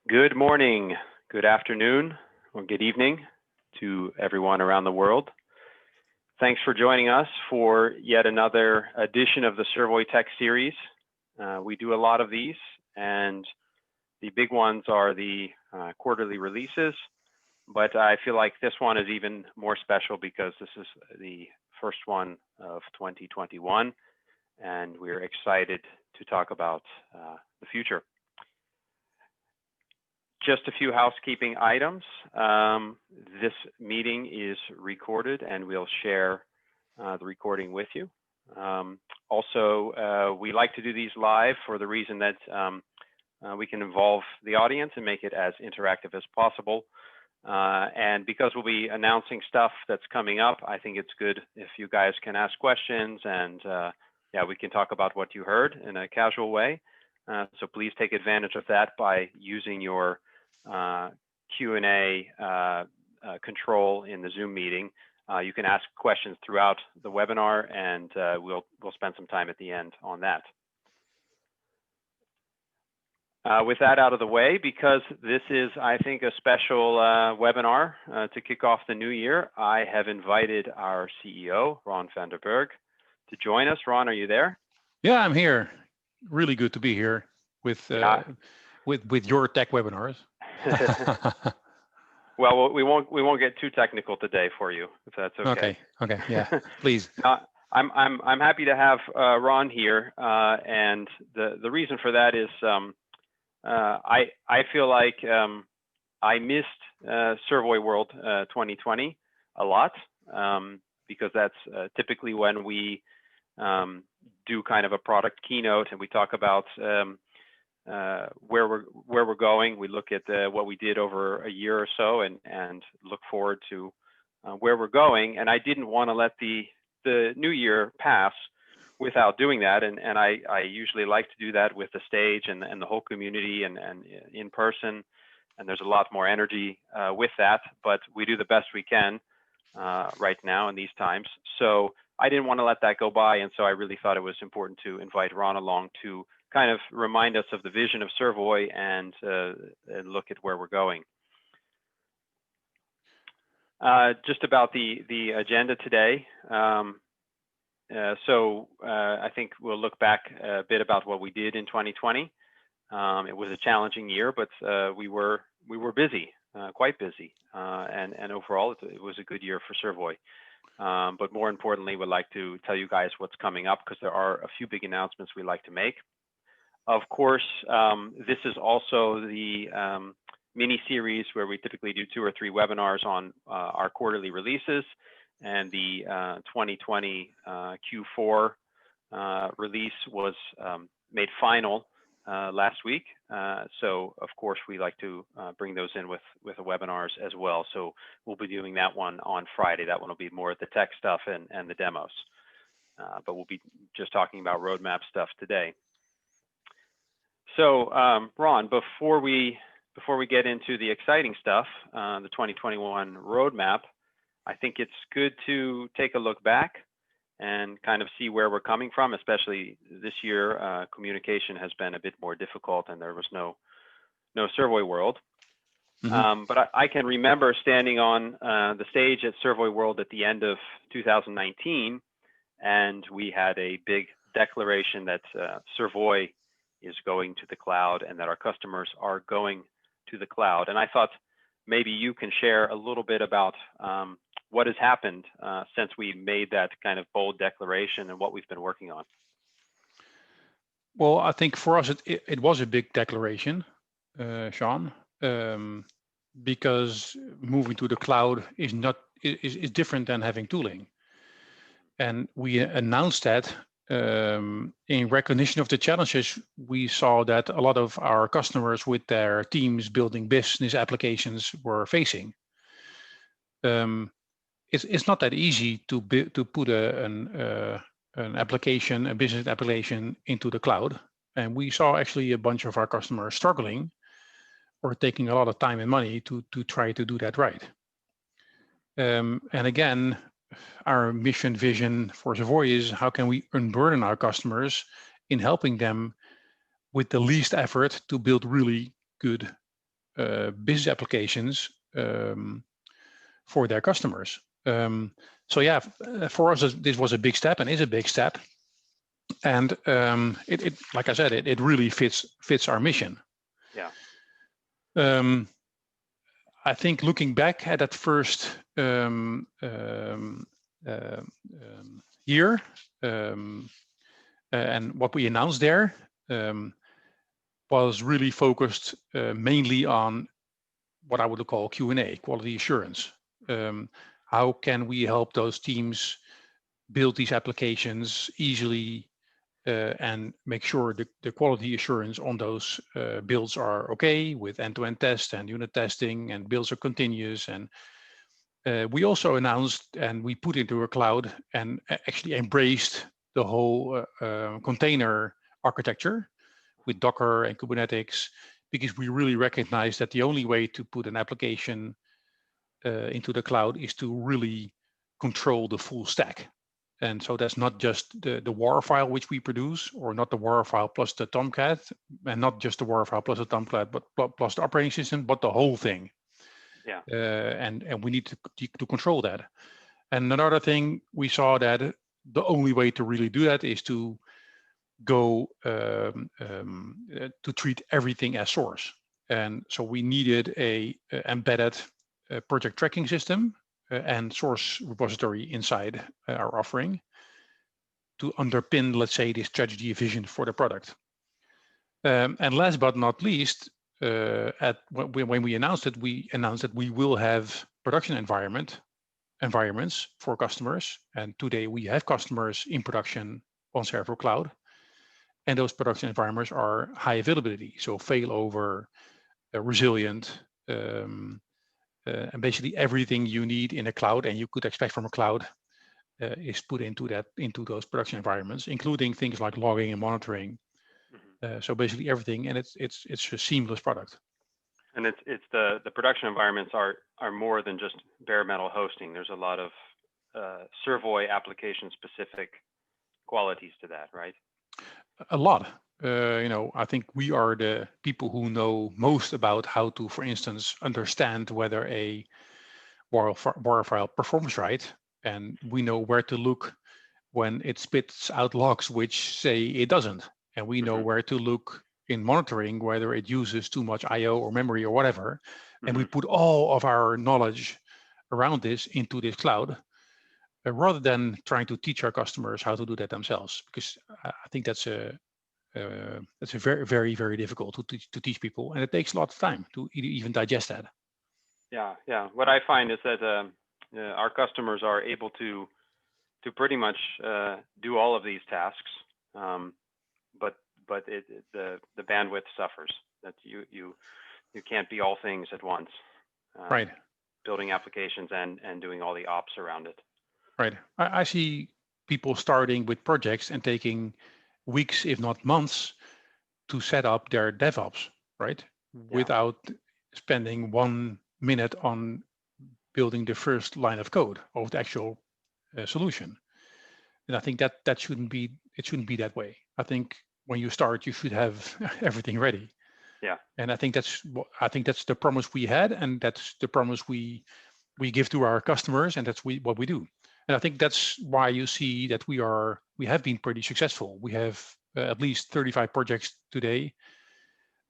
Good morning, good afternoon, or good evening to everyone around the world. Thanks for joining us for yet another edition of the Servoy Tech series. We do a lot of these, and the big ones are the quarterly releases, but I feel like this one is even more special because this is the first one of 2021, and we're excited to talk about the future. Just a few housekeeping items. This meeting is recorded and we'll share the recording with you. Also, we like to do these live for the reason that we can involve the audience and make it as interactive as possible. And because we'll be announcing stuff that's coming up, I think it's good if you guys can ask questions and yeah, we can talk about what you heard in a casual way. So please take advantage of that by using your Q&A control in the Zoom meeting. You can ask questions throughout the webinar, and we'll spend some time at the end on that. With that out of the way, because this is, I think, a special webinar to kick off the new year, I have invited our CEO, Ron van der Burg, to join us. Ron, are you there? Yeah, I'm here. Really good to be here with your tech webinars. Well, we won't get too technical today for you, if that's okay. Okay, yeah, please. I'm happy to have Ron here, and the reason for that is I feel like I missed Servoy World 2020 a lot, because that's typically when we do kind of a product keynote and we talk about where we're going. We look at what we did over a year or so and look forward to where we're going. And I didn't want to let the new year pass without doing that. And I usually like to do that with the stage and the whole community and in person. And there's a lot more energy with that, but we do the best we can right now in these times. So I didn't want to let that go by. And so I really thought it was important to invite Ron along to kind of remind us of the vision of Servoy and look at where we're going. Just about the agenda today. So I think we'll look back a bit about what we did in 2020. It was a challenging year, but we were busy, quite busy, and overall it was a good year for Servoy. But more importantly, we'd like to tell you guys what's coming up because there are a few big announcements we'd like to make. Of course, this is also the mini series where we typically do 2 or 3 webinars on our quarterly releases, and the 2020 Q4 release was made final last week. So of course we like to bring those in with the webinars as well. So we'll be doing that one on Friday. That one will be more of the tech stuff and the demos. But we'll be just talking about roadmap stuff today. So Ron, before we get into the exciting stuff, the 2021 roadmap, I think it's good to take a look back and kind of see where we're coming from, especially this year. Communication has been a bit more difficult and there was no Servoy World. Mm-hmm. But I can remember standing on the stage at Servoy World at the end of 2019, and we had a big declaration that Servoy is going to the cloud and that our customers are going to the cloud. And I thought maybe you can share a little bit about what has happened since we made that kind of bold declaration and what we've been working on. Well, I think for us, it was a big declaration, Sean, because moving to the cloud is different than having tooling. And we announced that in recognition of the challenges we saw that a lot of our customers with their teams building business applications were facing. It's not that easy to put an application, a business application into the cloud. And we saw actually a bunch of our customers struggling or taking a lot of time and money to try to do that right. And again, our mission vision for Servoy is how can we unburden our customers in helping them with the least effort to build really good business applications for their customers. So yeah, for us, this was a big step and is a big step. And it like I said, it really fits our mission. Yeah. I think looking back at that first year and what we announced there was really focused mainly on what I would call Q&A, quality assurance. How can we help those teams build these applications easily and make sure the quality assurance on those builds are okay with end-to-end tests and unit testing, and builds are continuous. And we also announced and we put into a cloud and actually embraced the whole container architecture with Docker and Kubernetes, because we really recognize that the only way to put an application into the cloud is to really control the full stack. And so that's not just the WAR file which we produce, or not the WAR file plus the Tomcat, and not just the WAR file plus the Tomcat, but plus the operating system, but the whole thing. Yeah. And we need to control that. And another thing, we saw that the only way to really do that is to go to treat everything as source. And so we needed a embedded project tracking system and source repository inside our offering to underpin, let's say, this strategy vision for the product. And last but not least, when we announced it, we announced that we will have production environments for customers. And today we have customers in production on ServoyCloud. And those production environments are high availability, so failover, resilient, and basically everything you need in a cloud and you could expect from a cloud is put into those production environments, including things like logging and monitoring. So basically everything, and it's a seamless product. And it's the production environments are more than just bare metal hosting. There's a lot of Servoy application specific qualities to that, right? A lot. I think we are the people who know most about how to, for instance, understand whether a WAR file performs right, and we know where to look when it spits out logs which say it doesn't, and we know where to look in monitoring whether it uses too much I/O or memory or whatever, and we put all of our knowledge around this into this cloud, rather than trying to teach our customers how to do that themselves, because I think that's a very, very, very difficult to teach people, and it takes a lot of time to even digest that. Yeah. What I find is that our customers are able to pretty much do all of these tasks, but the bandwidth suffers. That you can't be all things at once. Right. Building applications and doing all the ops around it. Right. I see people starting with projects and taking weeks, if not months, to set up their DevOps, right? Yeah. Without spending 1 minute on building the first line of code of the actual solution. And I think that shouldn't be that way. I think when you start, you should have everything ready. Yeah. And I think that's the promise we had, and that's the promise we give to our customers, and that's what we do. And I think that's why you see that we have been pretty successful. We have at least 35 projects today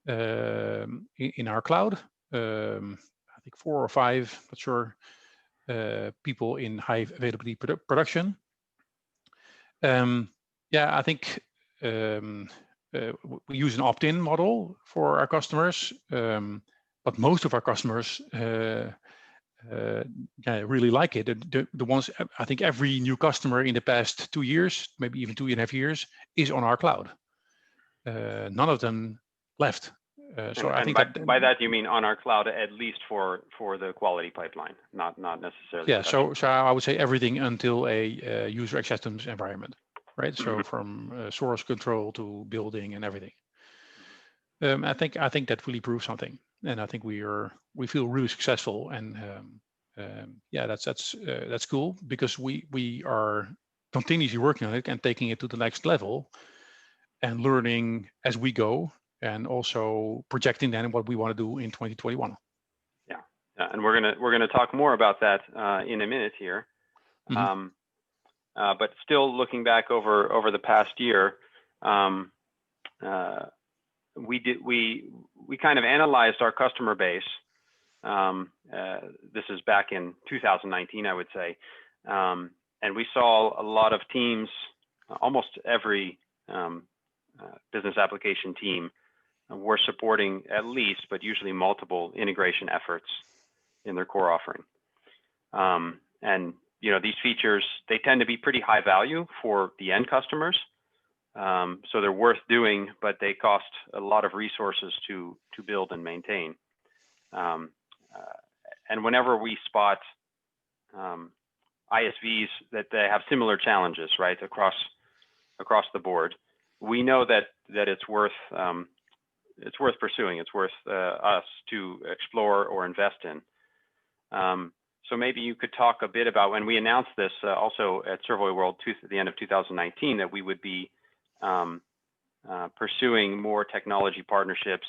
in our cloud. I think 4 or 5, not sure, people in high availability production. I think we use an opt-in model for our customers, but most of our customers really like it. The ones, I think every new customer in the past 2 years, maybe even 2.5 years, is on our cloud. None of them left. So I think by that you mean on our cloud, at least for the quality pipeline, not necessarily. Yeah. So I would say everything until a user acceptance environment, right? So from source control to building and everything. I think that really proves something, and I think we feel really successful, and that's cool, because we are continuously working on it and taking it to the next level and learning as we go, and also projecting then what we want to do in 2021. Yeah, and we're gonna talk more about that in a minute here. Mm-hmm. But still looking back over the past year, we kind of analyzed our customer base. This is back in 2019, I would say, and we saw a lot of teams, almost every business application team were supporting at least, but usually multiple integration efforts in their core offering. And these features, they tend to be pretty high value for the end customers. So they're worth doing, but they cost a lot of resources to build and maintain. And whenever we spot ISVs that they have similar challenges, right, across the board, we know that it's worth pursuing. It's worth us to explore or invest in. So maybe you could talk a bit about, when we announced this also at Servoy World at the end of 2019, that we would be pursuing more technology partnerships,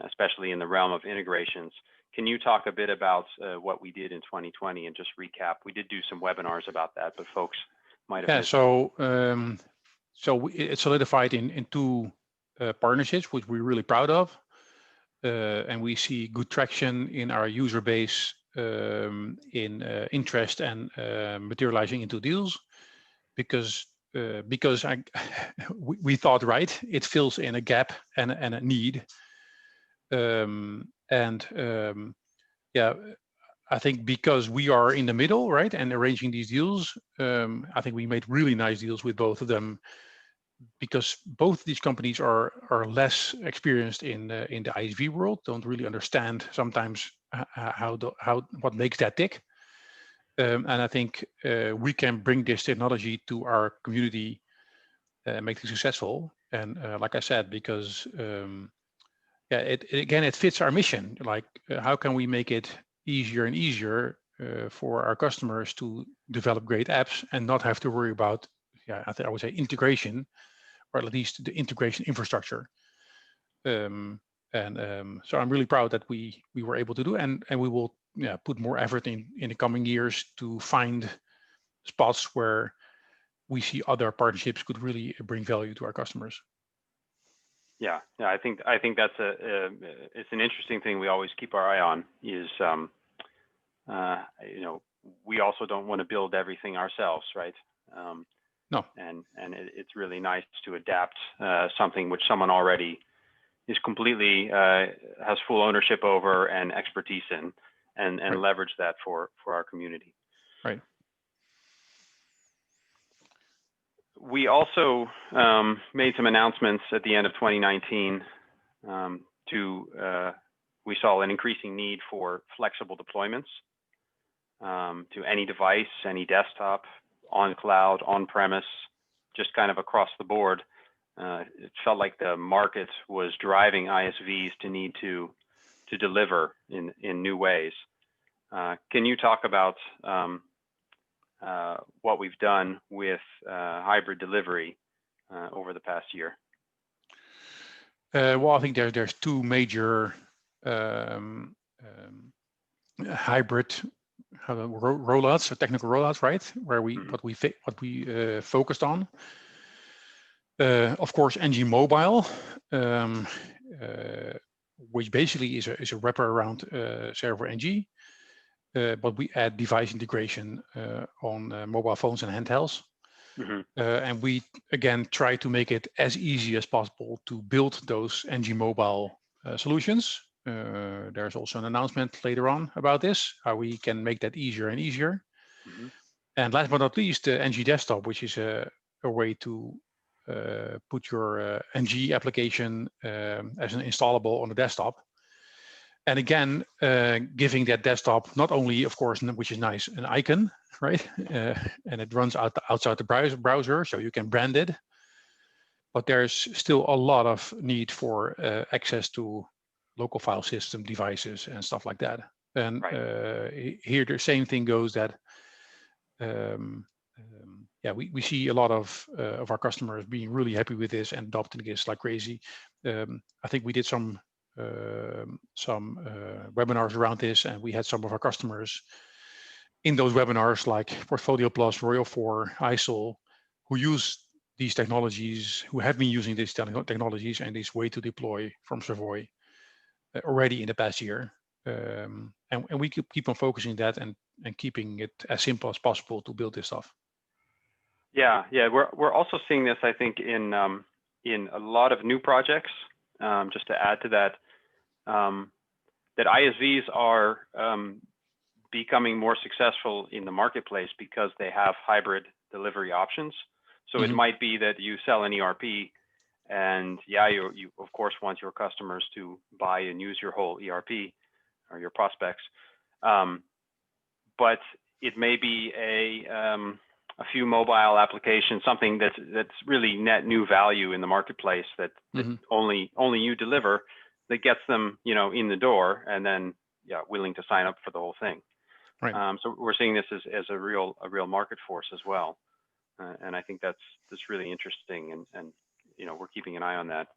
especially in the realm of integrations. Can you talk a bit about what we did in 2020 and just recap? We did do some webinars about that, but folks might have missed. So it solidified in two partnerships, which we're really proud of. And we see good traction in our user base in interest and materializing into deals, because we thought, right, it fills in a gap and a need. I think because we are in the middle, right, and arranging these deals, I think we made really nice deals with both of them, because both these companies are less experienced in the ISV world, don't really understand sometimes what makes that tick. And I think we can bring this technology to our community, make it successful. And like I said, because it fits our mission. Like, how can we make it easier and easier for our customers to develop great apps and not have to worry about, I would say, integration, or at least the integration infrastructure. So I'm really proud that we were able to do, and we will put more effort in the coming years to find spots where we see other partnerships could really bring value to our customers. Yeah, I think that's it's an interesting thing we always keep our eye on. Is we also don't want to build everything ourselves, right? No. And it's really nice to adapt something which someone already is completely has full ownership over and expertise in, and right, leverage that for our community. Right. We also made some announcements at the end of 2019 we saw an increasing need for flexible deployments to any device, any desktop, on cloud, on premise, just kind of across the board. It felt like the market was driving ISVs to need to deliver in new ways. Can you talk about what we've done with hybrid delivery over the past year? Well, I think there's two major hybrid rollouts, or technical rollouts, right? Where what we focused on. Of course, NG Mobile, which basically is a wrapper around Servoy NG, but we add device integration on mobile phones and handhelds. Mm-hmm. And we again try to make it as easy as possible to build those NG Mobile solutions. There's also an announcement later on about this, how we can make that easier and easier. Mm-hmm. And last but not least, NG Desktop, which is a way to put your NG application as an installable on the desktop. And again, giving that desktop not only, of course, which is nice, an icon, right? And it runs outside the browser, so you can brand it. But there's still a lot of need for access to local file system devices and stuff like that. And right, here the same thing goes, that yeah, we see a lot of our customers being really happy with this and adopting this like crazy. I think we did some webinars around this, and we had some of our customers in those webinars, like Portfolio Plus, Royal 4, ISIL, who use these technologies, who have been using these technologies and this way to deploy from Servoy already in the past year. And we keep on focusing that and keeping it as simple as possible to build this stuff. Yeah, we're also seeing this, I think, in a lot of new projects. Just to add to that, that ISVs are becoming more successful in the marketplace because they have hybrid delivery options. So it might be that you sell an ERP, and yeah, you of course want your customers to buy and use your whole ERP or your prospects, but it may be a few mobile applications, something that's really net new value in the marketplace that only you deliver, that gets them, you know, in the door, and then willing to sign up for the whole thing. Right. So we're seeing this as a real market force as well, and I think that's really interesting, and you know, we're keeping an eye on that.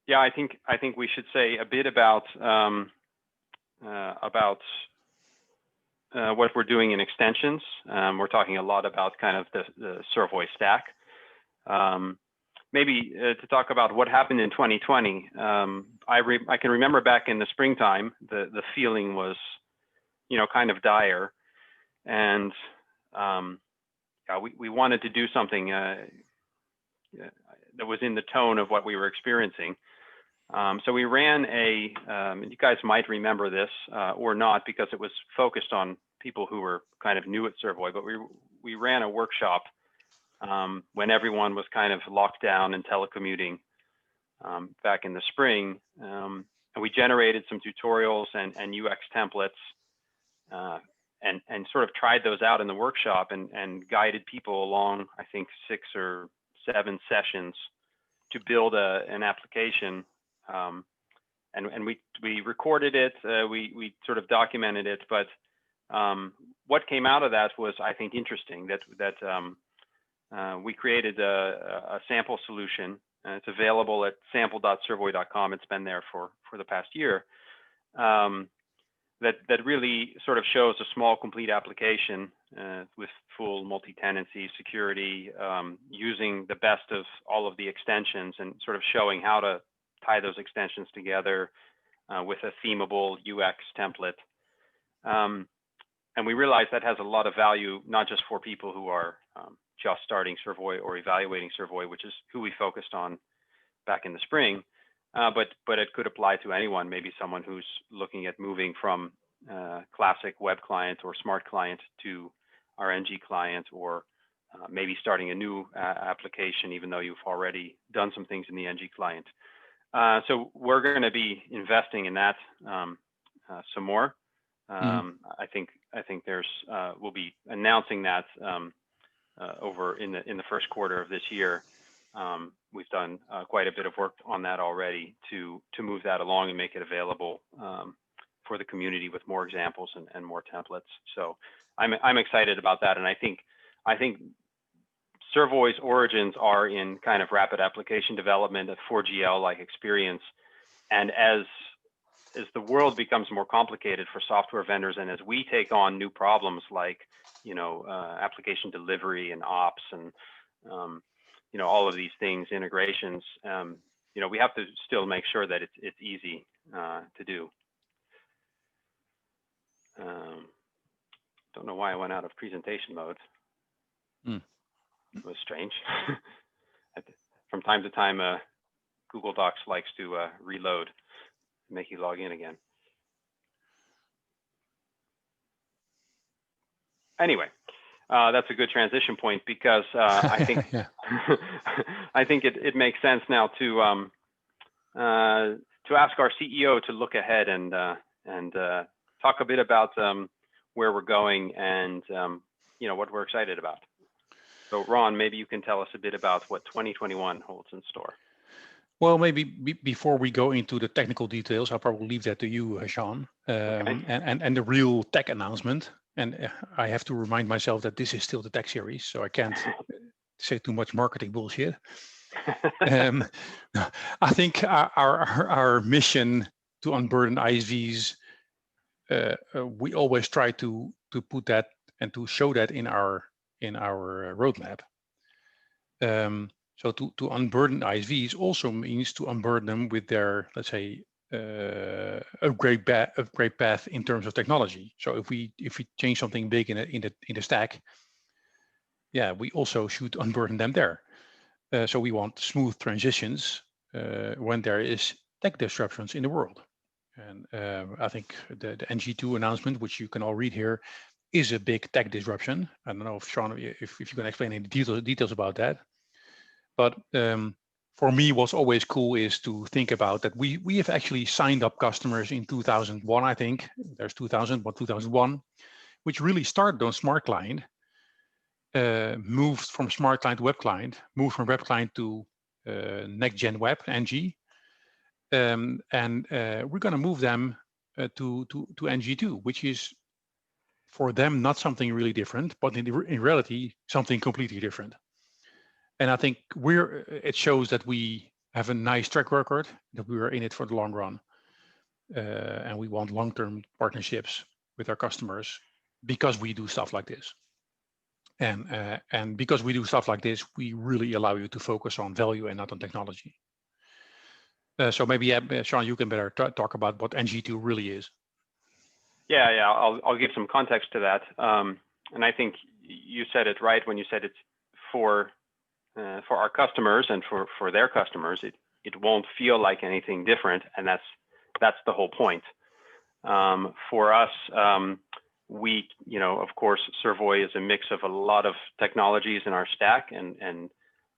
Yeah, I think we should say a bit about what we're doing in extensions. We're talking a lot about kind of the Servoy stack. Maybe to talk about what happened in 2020. I can remember back in the springtime, the feeling was, you know, kind of dire, and we wanted to do something that was in the tone of what we were experiencing. So we ran you guys might remember this or not, because it was focused on people who were kind of new at Servoy, but we ran a workshop when everyone was kind of locked down and telecommuting back in the spring. And we generated some tutorials and UX templates and sort of tried those out in the workshop and guided people along, I think, 6 or 7 sessions to build an application. And we recorded it, we sort of documented it, but what came out of that was, I think, interesting, that we created a sample solution. It's available at sample.servoy.com. It's been there for the past year. That really sort of shows a small, complete application with full multi-tenancy security, using the best of all of the extensions, and sort of showing how to tie those extensions together with a themable UX template. And we realize that has a lot of value, not just for people who are just starting Servoy or evaluating Servoy, which is who we focused on back in the spring, but it could apply to anyone, maybe someone who's looking at moving from classic WebClient or SmartClient to our NG client, or maybe starting a new application, even though you've already done some things in the NG client. So we're going to be investing in that some more. I think there's we'll be announcing that over in the first quarter of this year. We've done quite a bit of work on that already to move that along and make it available for the community with more examples and more templates. So I'm excited about that, and I think Servoy's origins are in kind of rapid application development, a 4GL-like experience, and as the world becomes more complicated for software vendors, and as we take on new problems like, you know, application delivery and ops and you know, all of these things, integrations, you know, we have to still make sure that it's easy to do. Don't know why I went out of presentation mode. It was strange. From time to time, Google Docs likes to reload, make you log in again. Anyway, that's a good transition point, because I think I think it makes sense now to ask our CEO to look ahead and talk a bit about where we're going and you know, what we're excited about. So Ron, maybe you can tell us a bit about what 2021 holds in store. Well, maybe before we go into the technical details, I'll probably leave that to you, Sean, Okay. and the real tech announcement. And I have to remind myself that this is still the tech series, so I can't say too much marketing bullshit. I think our mission to unburden ISVs, we always try to put that and to show that in our roadmap. So to unburden ISVs also means to unburden them with their, let's say, upgrade path in terms of technology. So if we change something big in the stack, yeah, we also should unburden them there. So we want smooth transitions when there is tech disruptions in the world. And I think the NG2 announcement, which you can all read here, is a big tech disruption. I don't know if Sean, if you can explain any details about that. But for me, what's always cool is to think about that we have actually signed up customers in 2001, I think. There's 2000, but 2001, which really started on SmartClient, moved from SmartClient to WebClient, moved from WebClient to Next Gen Web, NG. And we're going to move them to NG2, which is for them not something really different, but in reality, something completely different. And I think it shows that we have a nice track record, that we are in it for the long run. And we want long-term partnerships with our customers because we do stuff like this. And because we do stuff like this, we really allow you to focus on value and not on technology. So maybe, Sean, you can better talk about what NG2 really is. Yeah, I'll give some context to that. And I think you said it right when you said it's for our customers and for their customers. It won't feel like anything different, and that's the whole point. For us, we, of course, Servoy is a mix of a lot of technologies in our stack, and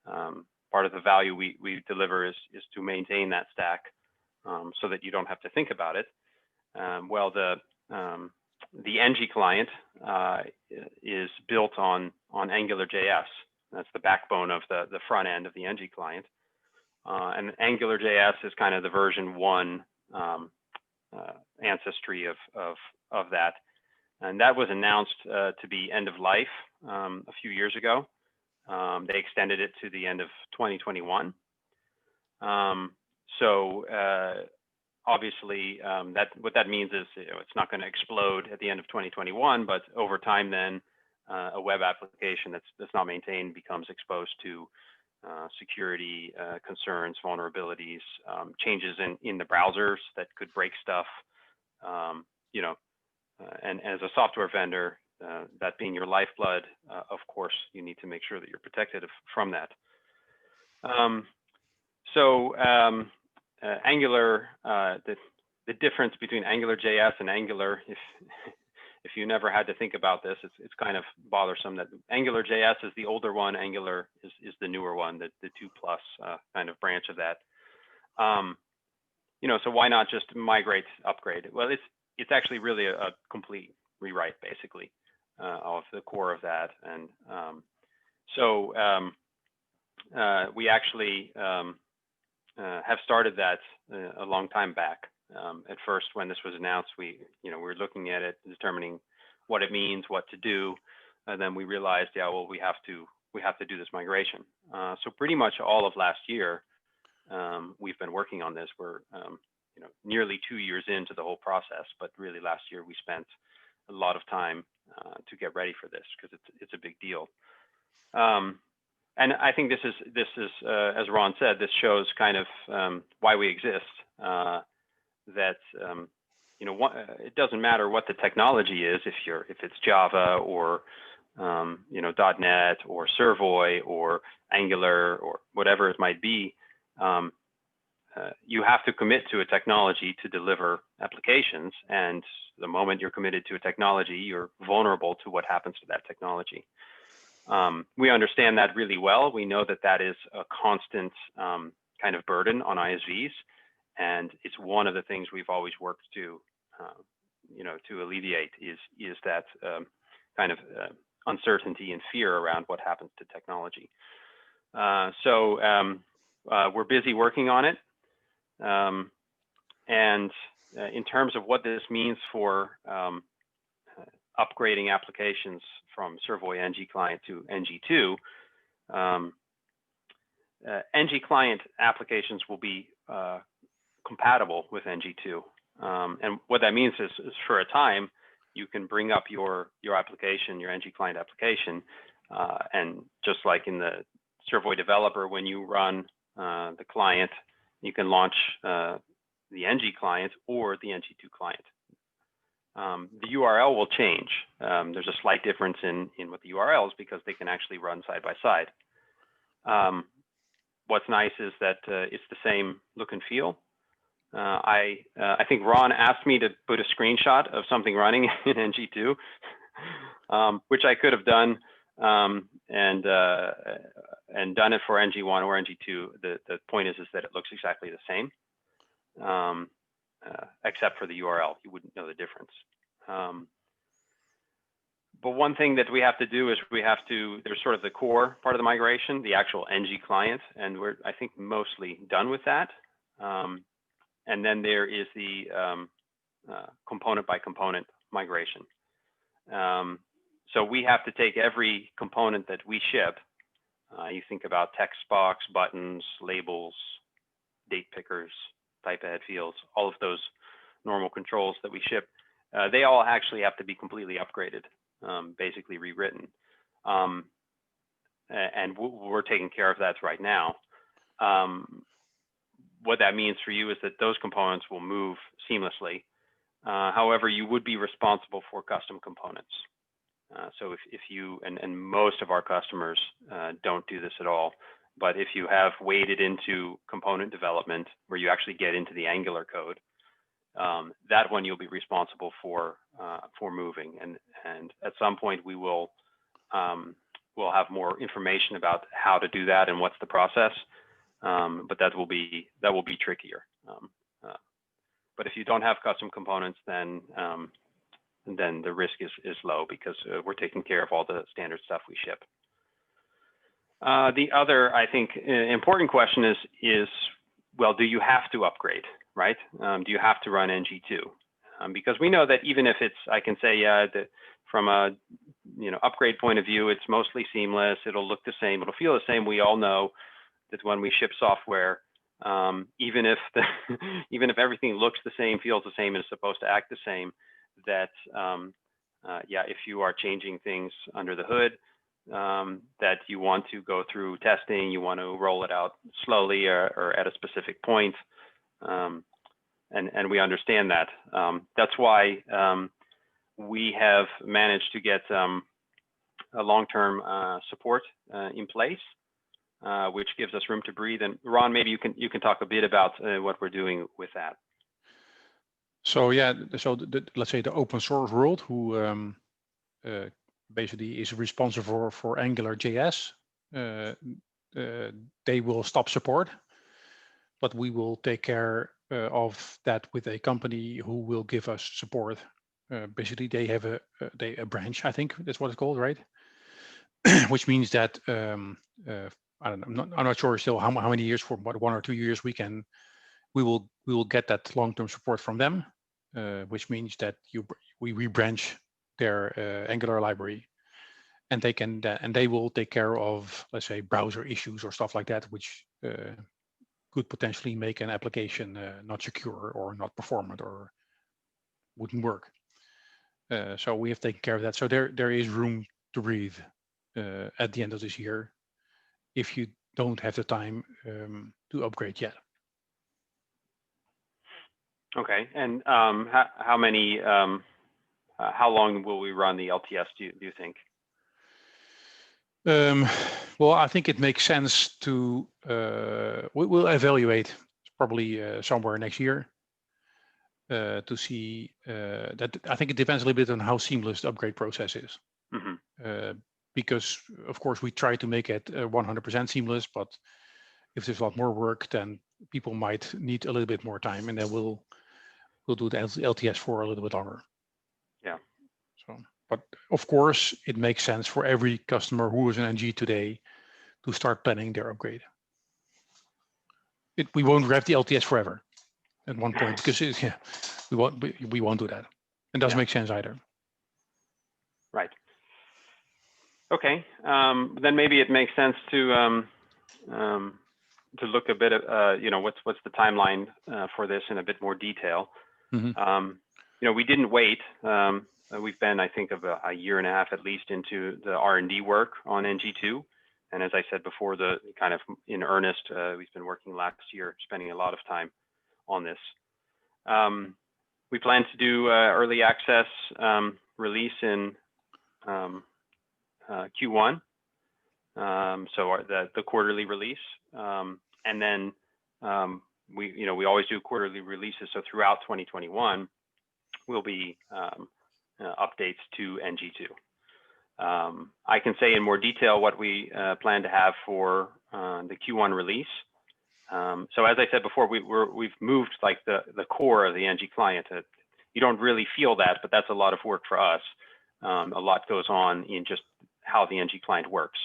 part of the value we deliver is to maintain that stack so that you don't have to think about it. Well, the NG client is built on AngularJS. That's the backbone of the front end of the NG client. And AngularJS is kind of the version 1 ancestry of that. And that was announced to be end of life a few years ago. They extended it to the end of 2021. Obviously, what that means is it's not going to explode at the end of 2021, but over time, then a web application that's not maintained becomes exposed to security concerns, vulnerabilities, changes in the browsers that could break stuff. And as a software vendor, that being your lifeblood, of course, you need to make sure that you're protected from that. Angular, the difference between AngularJS and Angular, if you never had to think about this, it's kind of bothersome that AngularJS is the older one, Angular is the newer one, the 2+ kind of branch of that. So why not just migrate, upgrade? Well, it's actually really a complete rewrite, basically, of the core of that. And we actually have started that a long time back. At first, when this was announced, we were looking at it, determining what it means, what to do, and then we realized, yeah, well, we have to do this migration. So pretty much all of last year, we've been working on this. We're nearly 2 years into the whole process, but really last year we spent a lot of time to get ready for this because it's a big deal. And I think this is as Ron said, this shows kind of why we exist. That it doesn't matter what the technology is, if it's Java or .NET or Servoy or Angular or whatever it might be. You have to commit to a technology to deliver applications, and the moment you're committed to a technology, you're vulnerable to what happens to that technology. We understand that really well. We know that is a constant kind of burden on ISVs, and it's one of the things we've always worked to alleviate is that kind of uncertainty and fear around what happens to technology. we're busy working on it. And in terms of what this means for upgrading applications from Servoy NG Client to NG2, NG Client applications will be compatible with NG2. And what that means is for a time, you can bring up your application, your NG Client application, and just like in the Servoy developer, when you run the client, you can launch the NG client or the NG2 client. The URL will change. There's a slight difference in what the URL is because they can actually run side by side. What's nice is that it's the same look and feel. I think Ron asked me to put a screenshot of something running in NG2, which I could have done and done it for NG1 or NG2. The point is that it looks exactly the same, except for the URL. You wouldn't know the difference. But one thing that we have to do is there's sort of the core part of the migration, the actual NG client, and we're, I think, mostly done with that. And then there is the component by component migration. So we have to take every component that we ship. You think about text box, buttons, labels, date pickers, type ahead fields, all of those normal controls that we ship. They all actually have to be completely upgraded, basically rewritten. And we're taking care of that right now. What that means for you is that those components will move seamlessly. However, you would be responsible for custom components. So if you, and most of our customers don't do this at all, but if you have waded into component development where you actually get into the Angular code, that one you'll be responsible for moving. And at some point we will we'll have more information about how to do that and what's the process. But that will be trickier. But if you don't have custom components, then the risk is low because we're taking care of all the standard stuff we ship. The other, I think, important question is, well, do you have to upgrade, right? Do you have to run NG2? Because we know that even if it's, I can say, that from a upgrade point of view, it's mostly seamless. It'll look the same. It'll feel the same. We all know that when we ship software, even if even if everything looks the same, feels the same, and is supposed to act the same, that yeah, if you are changing things under the hood, that you want to go through testing, you want to roll it out slowly or at a specific point, and we understand that. That's why we have managed to get a long-term support in place, which gives us room to breathe. And Ron, maybe you can talk a bit about what we're doing with that. So yeah, so let's say the open source world, who basically is responsible for Angular JS, they will stop support, but we will take care of that with a company who will give us support. Basically, they have a branch, I think that's what it's called, right? Which means that I don't know, I'm not sure still how many years, for what, 1 or 2 years, we will get that long-term support from them, which means that we rebranch their Angular library, and they will take care of, let's say, browser issues or stuff like that, which could potentially make an application not secure or not performant or wouldn't work. So we have taken care of that. So there is room to breathe at the end of this year if you don't have the time to upgrade yet. Okay, and how many? How long will we run the LTS? Do you think? Well, I think it makes sense to we'll evaluate probably somewhere next year to see that. I think it depends a little bit on how seamless the upgrade process is. Mm-hmm. Because of course we try to make it 100% seamless, but if there's a lot more work, then people might need a little bit more time, and then we'll do the LTS for a little bit longer. Yeah. So, but of course, it makes sense for every customer who is an NG today to start planning their upgrade. we won't have the LTS forever at one point, because we won't do that. It doesn't make sense either. Right. Okay. Then maybe it makes sense to look a bit at what's the timeline for this in a bit more detail. We didn't wait. We've been, I think, of a year and a half at least into the R&D work on NG2. And as I said before, the kind of in earnest, we've been working last year, spending a lot of time on this. We plan to do early access release in Q1, so the quarterly release, and then we always do quarterly releases. So throughout 2021, will be updates to NG2. I can say in more detail what we plan to have for the Q1 release. So as I said before, we've moved like the core of the NG client. You don't really feel that, but that's a lot of work for us. A lot goes on in just how the NG client works,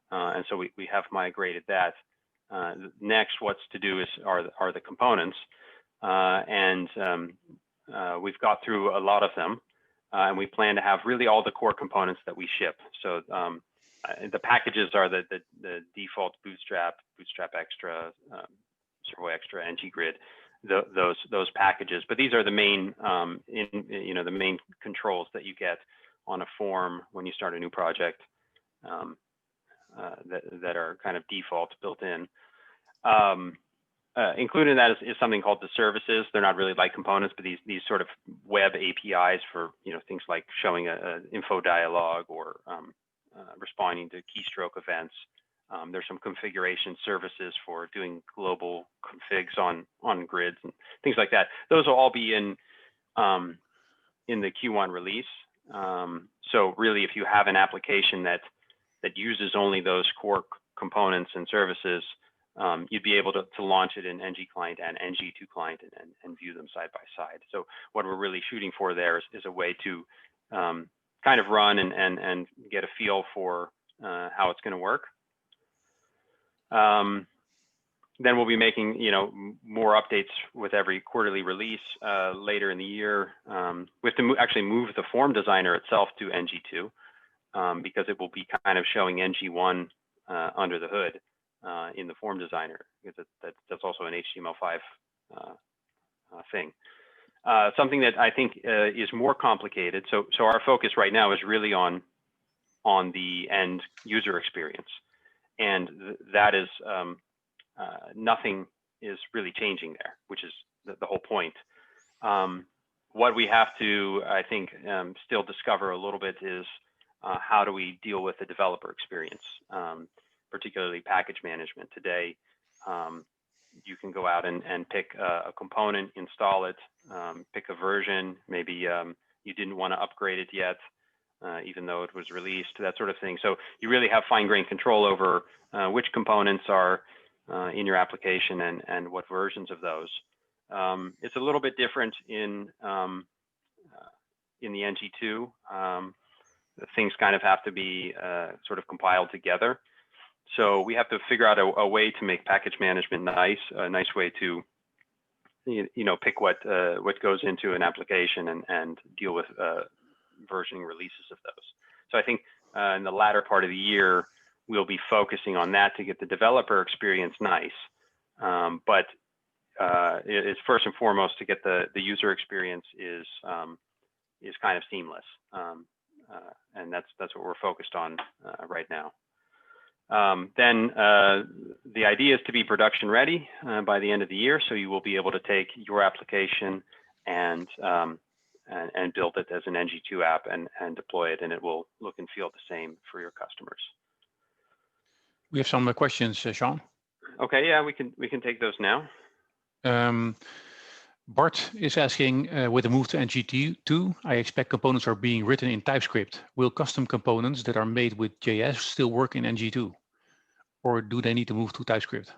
and so we have migrated that. Next, what's to do are the components, and we've got through a lot of them, and we plan to have really all the core components that we ship. So the packages are the default Bootstrap Extra, Servoy Extra, NG Grid, those packages. But these are the main the main controls that you get on a form when you start a new project, that are kind of default built in. Included in that is something called the services. They're not really like components, but these sort of web APIs for things like showing a info dialog or responding to keystroke events. There's some configuration services for doing global configs on grids and things like that. Those will all be in the Q1 release. So really, if you have an application that uses only those core components and services, you'd be able to launch it in NG client and NG2 client and view them side by side. So what we're really shooting for there is a way to kind of run and get a feel for how it's going to work. Then we'll be making more updates with every quarterly release later in the year. We have to actually move the form designer itself to NG2 because it will be kind of showing NG1 under the hood in the form designer, because that's also an HTML5 thing. Something that I think is more complicated. So our focus right now is really on the end user experience, and that is nothing is really changing there, which is the whole point. What we have to, I think, still discover a little bit is how do we deal with the developer experience, particularly package management. Today, you can go out and pick a component, install it, pick a version. Maybe you didn't want to upgrade it yet, even though it was released, that sort of thing. So you really have fine-grained control over which components are in your application and what versions of those. It's a little bit different in the NG2. Things kind of have to be sort of compiled together. So we have to figure out a way to make package management a nice way to, pick what goes into an application and deal with versioning releases of those. So I think in the latter part of the year, we'll be focusing on that to get the developer experience nice. But it's first and foremost to get the user experience is kind of seamless, and that's what we're focused on right now. Then the idea is to be production ready by the end of the year, so you will be able to take your application and build it as an NG2 app and deploy it, and it will look and feel the same for your customers. We have some questions, Sean. Okay, yeah, we can take those now. Bart is asking, with the move to NG2, I expect components are being written in TypeScript. Will custom components that are made with JS still work in NG2, or do they need to move to TypeScript?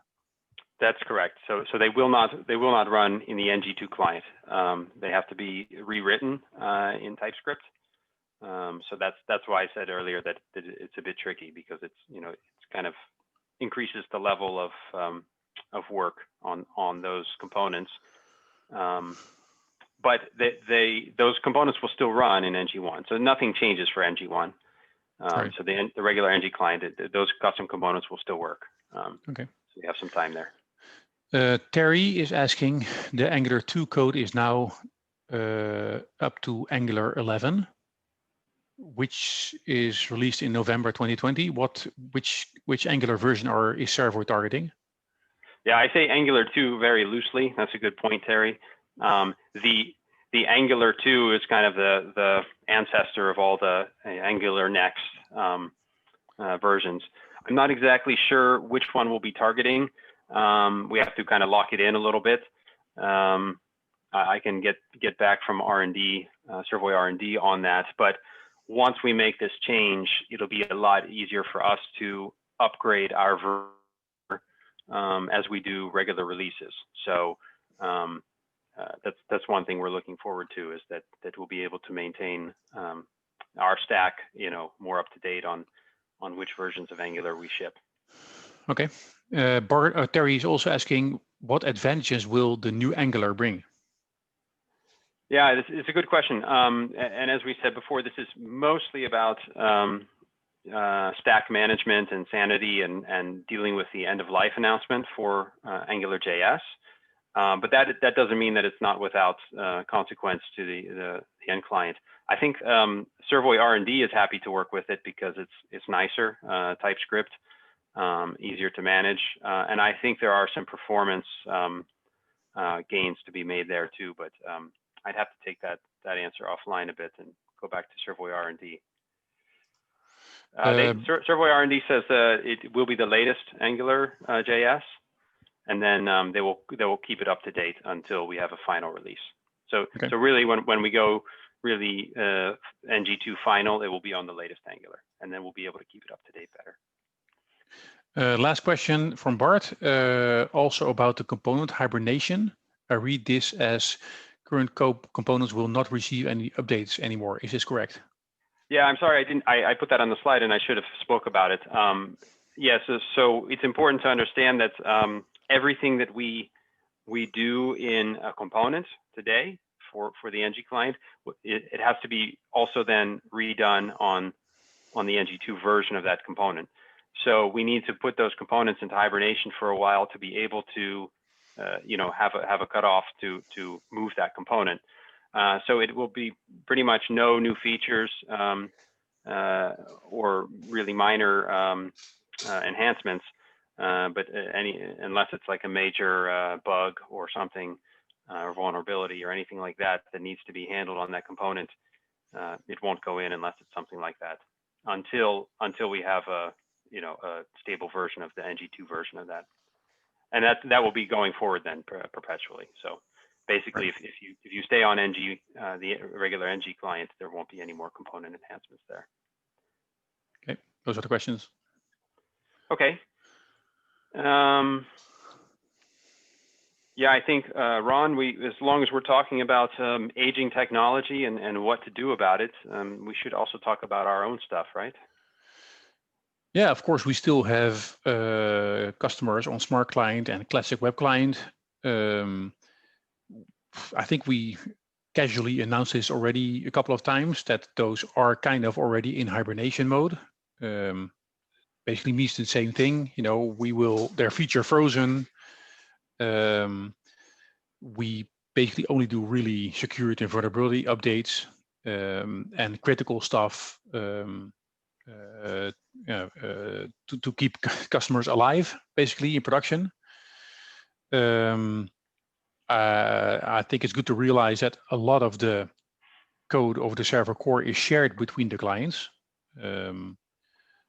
That's correct. So they will not run in the NG2 client. They have to be rewritten in TypeScript. So that's why I said earlier that it's a bit tricky, because it's kind of increases the level of of work on those components. But those components will still run in NG1, so nothing changes for NG1. Right. So the regular NG client, those custom components will still work. Okay. So we have some time there. Terry is asking, the Angular 2 code is now up to Angular 11, which is released in November 2020. Which Angular version is Servoy targeting? Yeah, I say Angular 2 very loosely. That's a good point, Terry. The Angular 2 is kind of the ancestor of all the Angular next versions. I'm not exactly sure which one we'll be targeting. We have to kind of lock it in a little bit. I can get back from R&D, Servoy R&D on that. But once we make this change, it'll be a lot easier for us to upgrade our version as we do regular releases. So that's one thing we're looking forward to, is that we'll be able to maintain our stack, more up to date on which versions of Angular we ship. Okay. Terry is also asking, what advantages will the new Angular bring? Yeah, it's a good question. And as we said before, this is mostly about stack management and sanity and dealing with the end of life announcement for AngularJS. But that doesn't mean that it's not without consequence to the end client. I think Servoy R&D is happy to work with it because it's nicer, TypeScript, easier to manage, and I think there are some performance gains to be made there too. But I'd have to take that answer offline a bit and go back to Servoy R&D. Servoy R&D says it will be the latest Angular JS, and then they will keep it up to date until we have a final release. So really, when we go really NG2 final, it will be on the latest Angular, and then we'll be able to keep it up to date better. Last question from Bart, also about the component hibernation. I read this as current components will not receive any updates anymore. Is this correct? Yeah, I'm sorry, I put that on the slide and I should have spoke about it. Yes, so it's important to understand that everything that we do in a component today for the NG client, it has to be also then redone on the NG2 version of that component. So we need to put those components into hibernation for a while to be able to have a cutoff to move that component. So it will be pretty much no new features or really minor enhancements, but unless it's like a major bug or something, or vulnerability or anything like that needs to be handled on that component, it won't go in unless it's something like that until we have a stable version of the NG2 version of that, and that will be going forward then perpetually. So basically, right, if you stay on NG, the regular NG client, there won't be any more component enhancements there. Okay, those are the questions. Okay. Yeah, I think Ron, as long as we're talking about aging technology and what to do about it, we should also talk about our own stuff, right? Yeah, of course, we still have customers on SmartClient and classic WebClient. I think we casually announced this already a couple of times, that those are kind of already in hibernation mode. Basically means the same thing. They're feature frozen. We basically only do really security and vulnerability updates and critical stuff to keep customers alive, basically in production. I think it's good to realize that a lot of the code of the server core is shared between the clients.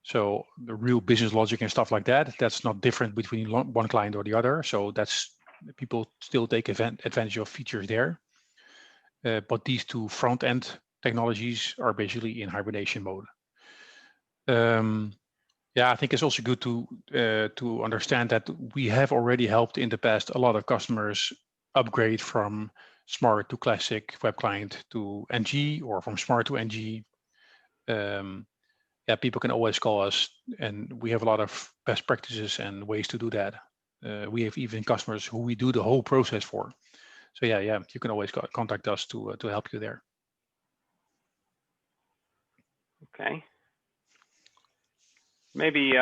So the real business logic and stuff like that's not different between one client or the other. So people still take advantage of features there. But these two front-end technologies are basically in hibernation mode. Yeah, I think it's also good to understand that we have already helped in the past a lot of customers upgrade from Smart to Classic WebClient to NG, or from Smart to NG. Yeah, people can always call us, and we have a lot of best practices and ways to do that. We have even customers who we do the whole process for. So yeah, you can always contact us to help you there. Okay. Maybe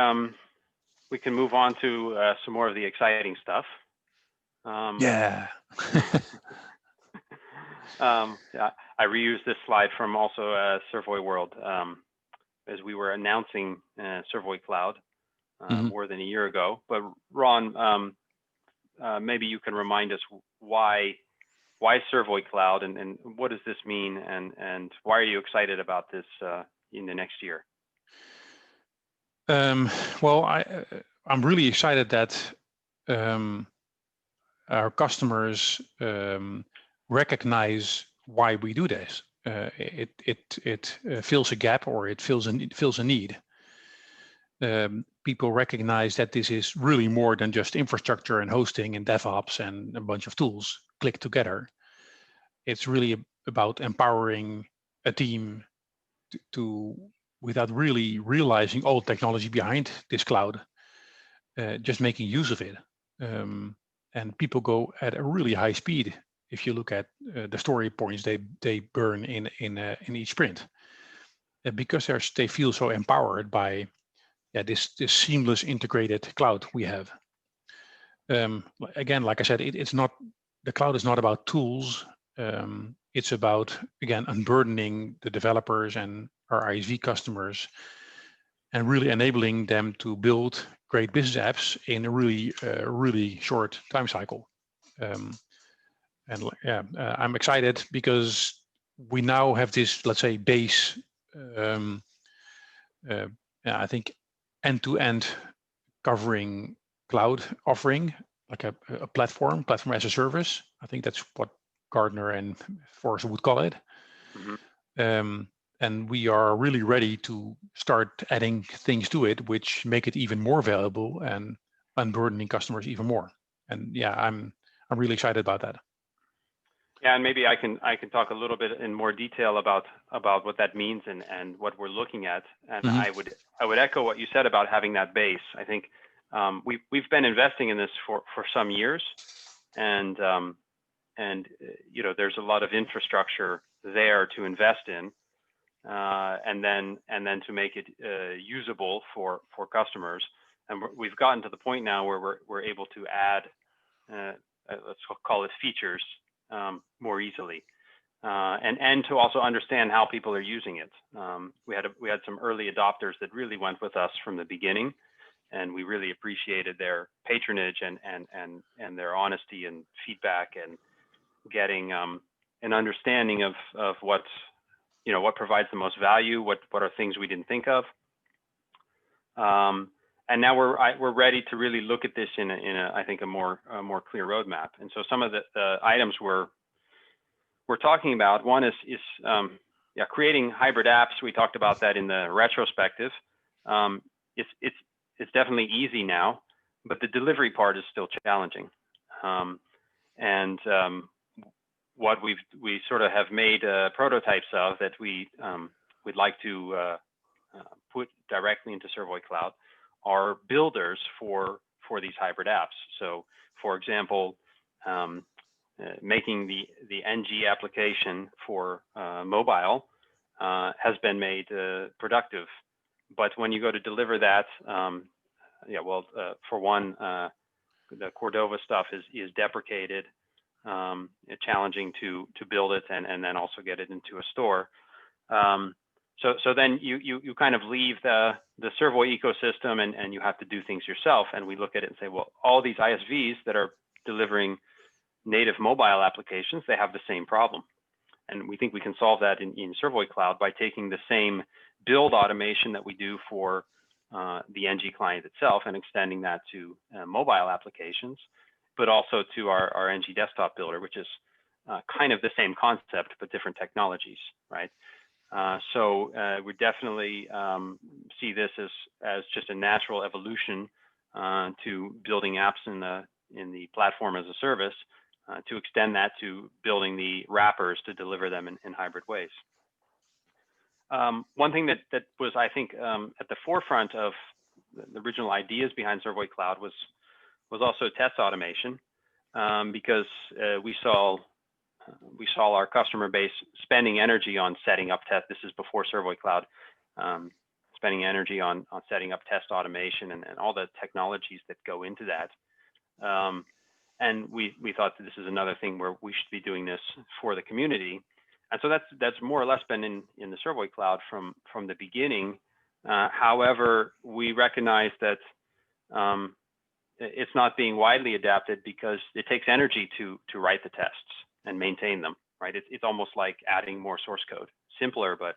we can move on to some more of the exciting stuff. Yeah. Yeah, I reused this slide from also Servoy World as we were announcing ServoyCloud more than a year ago. But Ron, maybe you can remind us why ServoyCloud and what does this mean, and why are you excited about this in the next year? Well, I'm really excited that our customers recognize why we do this. It fills a gap, or it fills a need. People recognize that this is really more than just infrastructure and hosting and DevOps and a bunch of tools clicked together. It's really about empowering a team to without really realizing all the technology behind this cloud, just making use of it. And people go at a really high speed. If you look at the story points they burn in each sprint, because they feel so empowered by this seamless integrated cloud we have. Again, like I said, the cloud is not about tools. It's about, again, unburdening the developers and our ISV customers and really enabling them to build great business apps in a really short time cycle. I'm excited because we now have this, let's say, base, I think, end-to-end covering cloud offering, like a platform as a service. I think that's what Gartner and Forrester would call it. Mm-hmm. And we are really ready to start adding things to it, which make it even more valuable and unburdening customers even more. And yeah, I'm really excited about that. Yeah, and maybe I can talk a little bit in more detail about what that means and what we're looking at. And mm-hmm. I would echo what you said about having that base. I think we've been investing in this for some years, and there's a lot of infrastructure there to invest in, and then to make it usable for customers. And we've gotten to the point now where we're able to add, let's call it features, more easily, and to also understand how people are using it. We had some early adopters that really went with us from the beginning, and we really appreciated their patronage and their honesty and feedback, and getting an understanding of what provides the most value, what are things we didn't think of. And now we're ready to really look at this in I think a more clear roadmap. And so some of the items we're talking about, one is creating hybrid apps. We talked about that in the retrospective. It's definitely easy now, but the delivery part is still challenging. What we sort of have made prototypes of that we'd like to put directly into ServoyCloud are builders for these hybrid apps. So, for example, making the NG application for mobile has been made productive. But when you go to deliver that, for one, the Cordova stuff is deprecated. It's challenging to build it and then also get it into a store. So then you kind of leave the Servoy ecosystem and you have to do things yourself. And we look at it and say, well, all these ISVs that are delivering native mobile applications, they have the same problem. And we think we can solve that in ServoyCloud by taking the same build automation that we do for the NG client itself and extending that to mobile applications, but also to our NG desktop builder, which is kind of the same concept, but different technologies, right? So we definitely see this as just a natural evolution to building apps in the platform as a service, to extend that to building the wrappers to deliver them in hybrid ways. One thing that was, I think, at the forefront of the original ideas behind ServoyCloud was also test automation, because we saw our customer base spending energy on setting up test. This is before ServoyCloud, spending energy on setting up test automation and all the technologies that go into that. And we thought that this is another thing where we should be doing this for the community. And so that's more or less been in the ServoyCloud from the beginning. However, we recognize that it's not being widely adapted because it takes energy to write the tests and maintain them, right? It's almost like adding more source code, simpler, but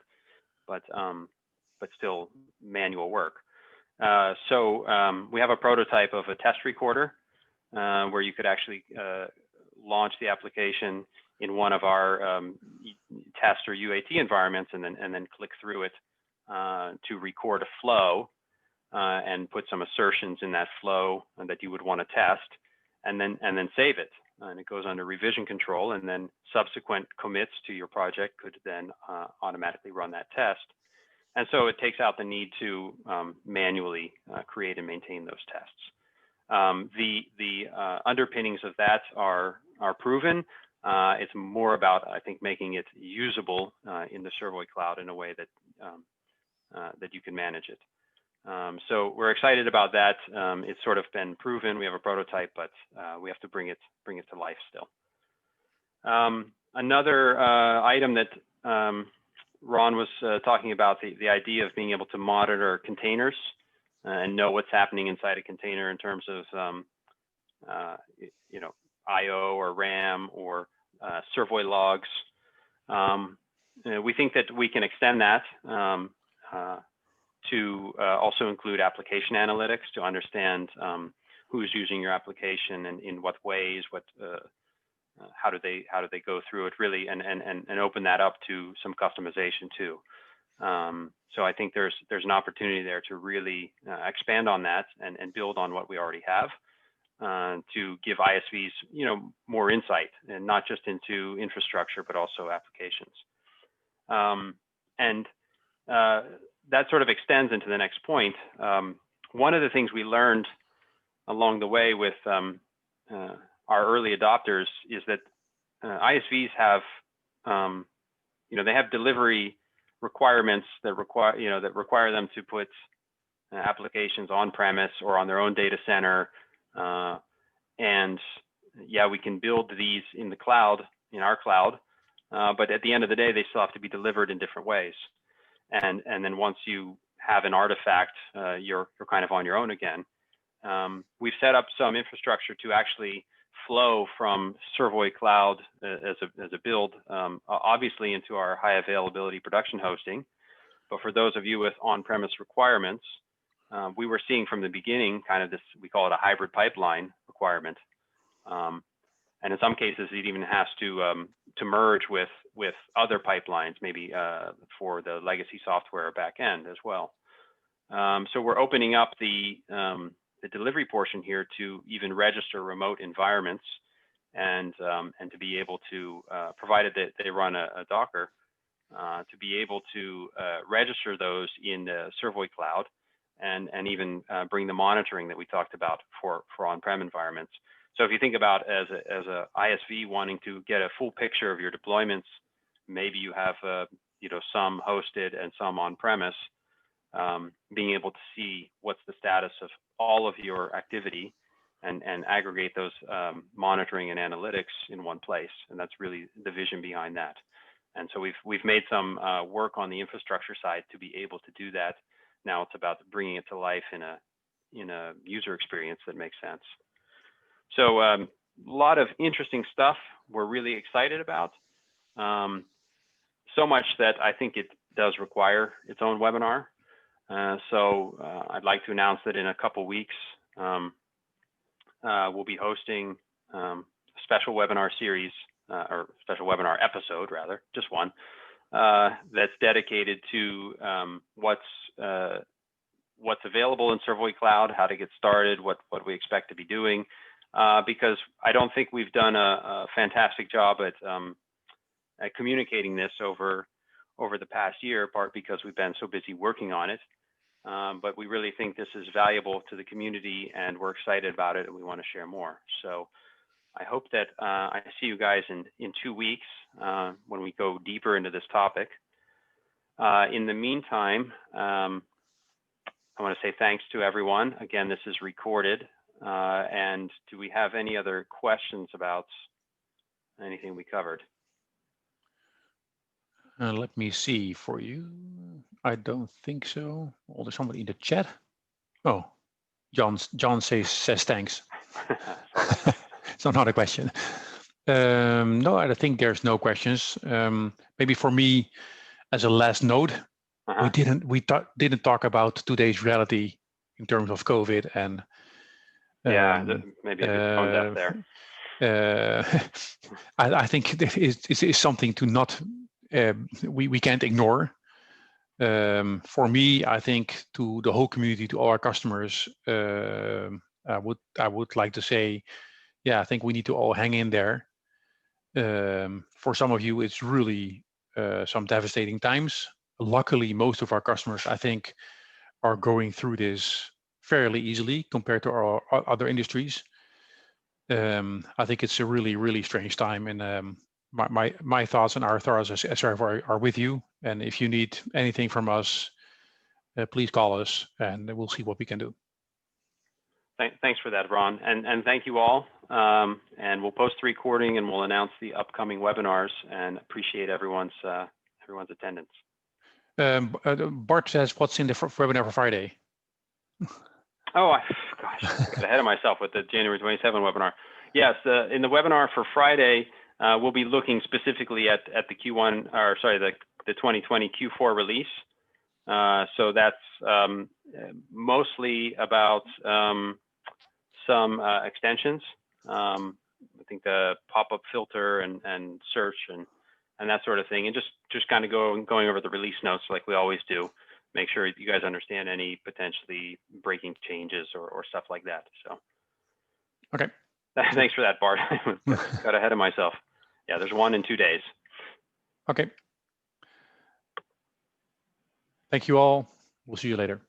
still manual work. So we have a prototype of a test recorder where you could actually launch the application in one of our test or UAT environments, and then click through it to record a flow and put some assertions in that flow that you would want to test, and then save it. And it goes under revision control, and then subsequent commits to your project could then automatically run that test. And so it takes out the need to manually create and maintain those tests. The underpinnings of that are proven. It's more about, I think, making it usable in the ServoyCloud in a way that that you can manage it. So we're excited about that. It's sort of been proven. We have a prototype, but we have to bring it to life still. Another item that Ron was talking about, the idea of being able to monitor containers and know what's happening inside a container in terms of you know, IO or RAM or Servoy logs. We think that we can extend that to also include application analytics to understand who's using your application and in what ways, how do they go through it really, and open that up to some customization too. So I think there's an opportunity there to really expand on that and build on what we already have to give ISVs, you know, more insight, and not just into infrastructure but also applications. And that sort of extends into the next point. One of the things we learned along the way with our early adopters is that ISVs have, you know, they have delivery requirements that require them to put applications on premise or on their own data center. And yeah, we can build these in the cloud, in our cloud, but at the end of the day, they still have to be delivered in different ways. And then once you have an artifact, you're kind of on your own again. We've set up some infrastructure to actually flow from ServoyCloud as a build, obviously into our high availability production hosting. But for those of you with on-premise requirements, we were seeing from the beginning kind of this, we call it a hybrid pipeline requirement. And in some cases, it even has to merge with other pipelines, maybe for the legacy software back end as well. So we're opening up the delivery portion here to even register remote environments, and to be able to, provided that they run a Docker, to be able to register those in the ServoyCloud, and even bring the monitoring that we talked about for on-prem environments. So if you think about as a ISV wanting to get a full picture of your deployments, maybe you have you know, some hosted and some on-premise, being able to see what's the status of all of your activity and aggregate those monitoring and analytics in one place, and that's really the vision behind that. And so we've made some work on the infrastructure side to be able to do that. Now it's about bringing it to life in a user experience that makes sense. So a lot of interesting stuff we're really excited about. So much that I think it does require its own webinar. So I'd like to announce that in a couple weeks, we'll be hosting a special webinar series, or special webinar episode rather, just one, that's dedicated to what's available in ServoyCloud, how to get started, what we expect to be doing, because I don't think we've done a fantastic job at communicating this over the past year, part because we've been so busy working on it, but we really think this is valuable to the community, and we're excited about it, and we want to share more. So I hope that I see you guys in 2 weeks when we go deeper into this topic. In the meantime, I want to say thanks to everyone. Again, this is recorded. And do we have any other questions about anything we covered? Let me see for you. I don't think so. Oh, there's somebody in the chat. Oh, John says thanks. So not a question. No, I think there's no questions. Maybe for me, as a last note, we didn't talk about today's reality in terms of COVID and maybe a bit tone deaf there. I think it is something to not we can't ignore. For me, I think to the whole community, to all our customers, I would like to say, yeah, I think we need to all hang in there. For some of you, it's really some devastating times. Luckily, most of our customers, I think, are going through this fairly easily compared to our other industries. I think it's a really, really strange time, and my thoughts and our thoughts as Servoy are with you. And if you need anything from us, please call us, and we'll see what we can do. Thanks for that, Ron, and thank you all. And we'll post the recording, and we'll announce the upcoming webinars. And appreciate everyone's attendance. Bart says, "What's in the webinar for Friday?" Oh, gosh, I got ahead of myself with the January 27 webinar. Yes, in the webinar for Friday, we'll be looking specifically at the Q1, or sorry, the 2020 Q4 release. So that's mostly about some extensions. I think the pop-up filter and search and that sort of thing, and just kind of going over the release notes like we always do. Make sure you guys understand any potentially breaking changes or stuff like that. So, okay. Thanks for that, Bart. Got ahead of myself. Yeah, there's one in 2 days. Okay. Thank you all. We'll see you later.